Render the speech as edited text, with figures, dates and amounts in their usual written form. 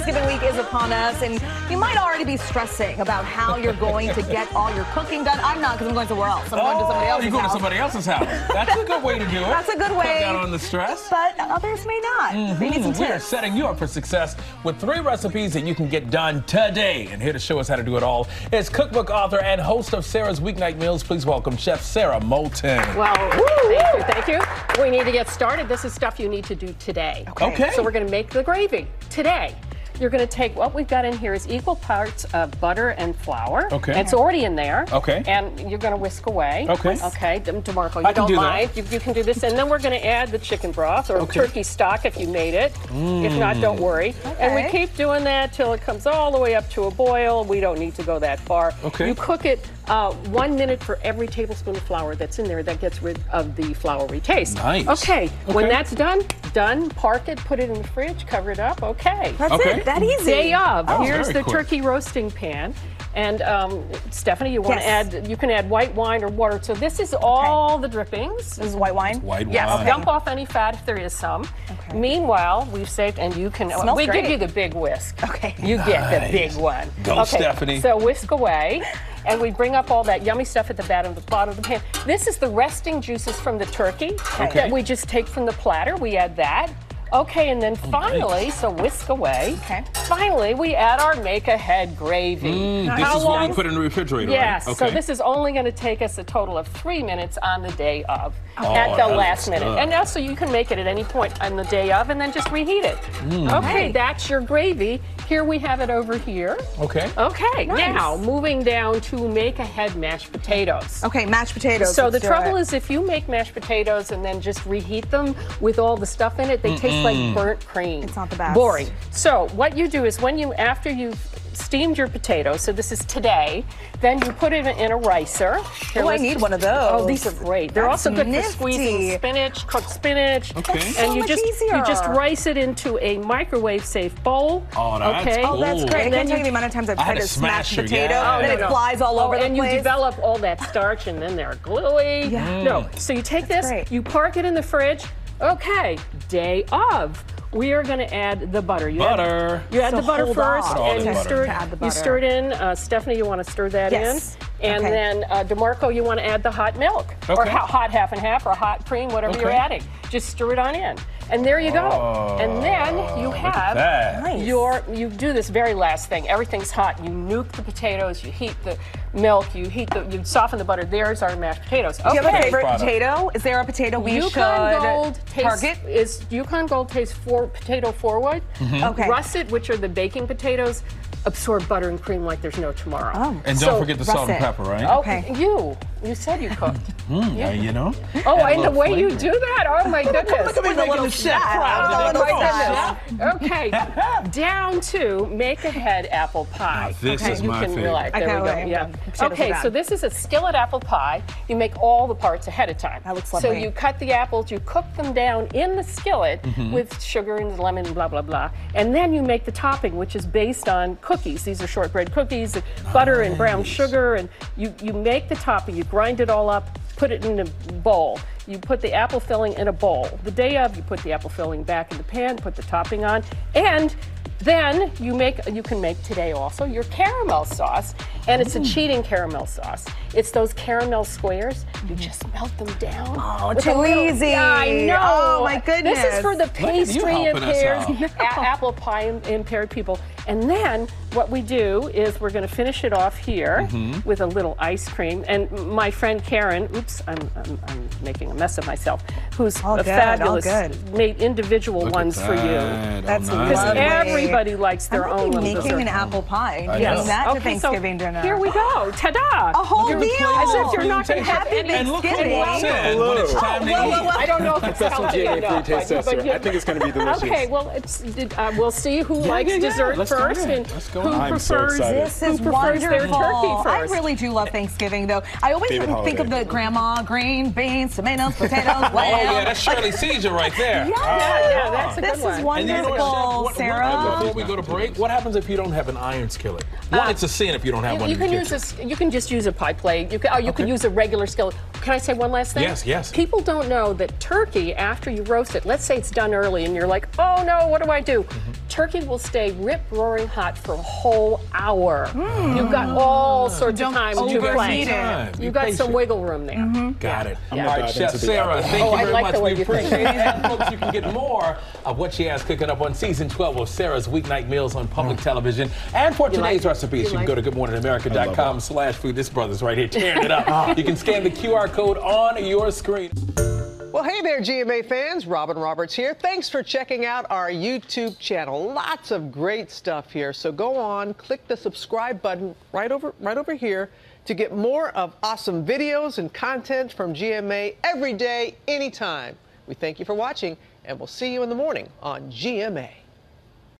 Thanksgiving week is upon us, and you might already be stressing about how you're going to get all your cooking done. I'm not, because I'm going somewhere else. I'm going to somebody else's You're going house. to somebody else's house. That's a good way to do it. That's a good way. Cut down on the stress. But others may not. They need some We are tips. setting you up for success with 3 recipes that you can get done today. And here to show us how to do it all is cookbook author and host of Sarah's Weeknight Meals. Please welcome Chef Sara Moulton. Well, thank you. We need to get started. This is stuff you need to do today. Okay. So we're going to make the gravy today. You're going to take, what we've got in here is equal parts of butter and flour. Okay. It's already in there. Okay. And you're going to whisk away. Okay. Okay, DeMarco, I you can don't do mind. that. You can do this. And then we're going to add the chicken broth or turkey stock if you made it. If not, don't worry. Okay. And we keep doing that till it comes all the way up to a boil. We don't need to go that far. Okay. You cook it 1 minute for every tablespoon of flour that's in there. That gets rid of the floury taste. Nice. Okay. When that's done, park it, put it in the fridge, cover it up. Okay. That's it. That easy. Day of. Oh, Here's very the quick. turkey roasting pan. And Stephanie, you want to Yes. add, you can add white wine or water. So this is all the drippings. This is white wine? White Yes, wine. dump off any fat if there is some. Okay. Meanwhile, we've saved, and you can, Smells we great. give you the big whisk. Okay. You get the big one. Go, okay, Stephanie. So whisk away, and we bring up all that yummy stuff at the bottom of the pan. This is the resting juices from the turkey that we just take from the platter. We add that. Okay, and then finally, so whisk away. Okay. Finally, we add our make-ahead gravy. This How is what long? we put in the refrigerator, Yes, right? so this is only going to take us a total of 3 minutes on the day of, at that the looks last minute. good. And also you can make it at any point on the day of and then just reheat it. Okay, that's your gravy. Here we have it over here. Okay. Okay, Nice. now moving down to make ahead mashed potatoes. Okay, mashed potatoes. So the Let's do trouble it. is if you make mashed potatoes and then just reheat them with all the stuff in it, they taste like burnt cream. It's not the best. Boring. So what you do is after you've steamed your potatoes, so this is today, then you put it in a ricer. Oh, I need one of those. Oh, these are great. They're That's also good for nifty. squeezing spinach, cooked spinach. Okay. That's And so you much just easier. you just rice it into a microwave safe bowl. Oh, that's okay. cool. Oh, that's great. I And can't then tell you you- the amount of times I've I had tried a to smash smasher, potato, yeah. and Oh, it no. flies all over the and place. you develop all that starch, and then they're gluey. Yeah. No, so you take That's this, great. you park it in the fridge. Okay, day of. We are going to add the butter. You Butter. you add So the butter hold first, on. and All you the stir, To add the you butter. stir it in. Stephanie, you want to stir that Yes. in. And Okay. then, DeMarco, you want to add the hot milk. Or Okay. hot half and half, or hot cream, whatever you're Okay. adding. Just stir it on in. And there you go. And then you look at have that. Nice. you do this very last thing. Everything's hot. You nuke the potatoes. You heat the milk. You soften the butter. There's our mashed potatoes. Do you have a Okay. favorite Product. potato? Is there a potato we Yukon should Gold target? Yukon Gold tastes potato forward. Okay. Russet, which are the baking potatoes, absorb butter and cream like there's no tomorrow. Oh. And So- don't forget the salt and russet. pepper, right? Oh, Okay. you said you cooked. Yeah, you know? Oh, Add a and the little way you flavor. do that, oh my goodness. Look at me With a making little the chef fat. proud. Oh, today. little Come on, fat. chef. Okay, down to make ahead apple pie. Now, this is you my can favorite. relax. I There we can't go. wait. Yeah. Potatoes are Okay, bad. so this is a skillet apple pie. You make all the parts ahead of time. That looks So lovely. you cut the apples, you cook them down in the skillet with sugar and lemon, blah blah blah, and then you make the topping, which is based on cookies. These are shortbread cookies, butter and brown sugar, and you make the topping. You grind it all up. Put it in a bowl. You put the apple filling in a bowl. The day of, you put the apple filling back in the pan, put the topping on, and then you can make today also your caramel sauce, and it's a cheating caramel sauce. It's those caramel squares. You just melt them down. Oh, with a too little- easy. Yeah, I know. Oh, my goodness. This is for the at you pastry helping us impaired, apple pie impaired people. And then what we do is we're going to finish it off here with a little ice cream. And my friend Karen, oops, I'm making a mess of myself, who's All a good, all fabulous, good. made individual Look at ones for you. that. That's Oh, Because nice. lovely. everybody likes their I own might be little making dessert. an apple pie. I Yes. know. That to Okay, Thanksgiving so dinner. here we go. Ta-da! A whole Look at the meal. plate. As if you're not going to have Happy any. And look who Thanksgiving. walks in when it's time to whoa, eat. whoa, whoa. I don't know if it's Professional healthy GA enough, free taste tester. you- I think it's going to be delicious. Okay, well, we'll see who likes yeah. dessert Let's go first in. and Let's go who in. I'm so prefers excited. This is who prefers their wonderful. turkey I first. really do love Thanksgiving, though. I always Favorite think of holiday. the grandma, green beans, tomatoes, potatoes, lamb. Oh, yeah, that's Shirley Caesar right there. Yeah, that's a This good one. is And you know what, wonderful, Chef? Sarah. Before we go to break, what happens if you don't have an iron skillet? One, it's a sin if you don't have one You in your can kitchen. use you can just use a pie plate. You can use a regular skillet. Can I say one last thing? Yes, yes. People don't know that turkey, after you roast it, let's say it's done early and you're like, oh no, what do I do? Turkey will stay rip-roaring hot for a whole hour. You've got all sorts of time to overheat play. it. You've got some wiggle room there. Got it. Yeah. All right, Chef Sara, thank you I very like much. the way We you think. appreciate it. And folks, you can get more of what she has cooking up on season 12 of Sarah's Weeknight Meals on public television. And for today's recipes, you can go to goodmorningamerica.com/food. This brother's right here tearing it up. You can scan the QR code on your screen. Well, hey there, GMA fans. Robin Roberts here. Thanks for checking out our YouTube channel. Lots of great stuff here. So go on, click the subscribe button right over here to get more of awesome videos and content from GMA every day, anytime. We thank you for watching, and we'll see you in the morning on GMA.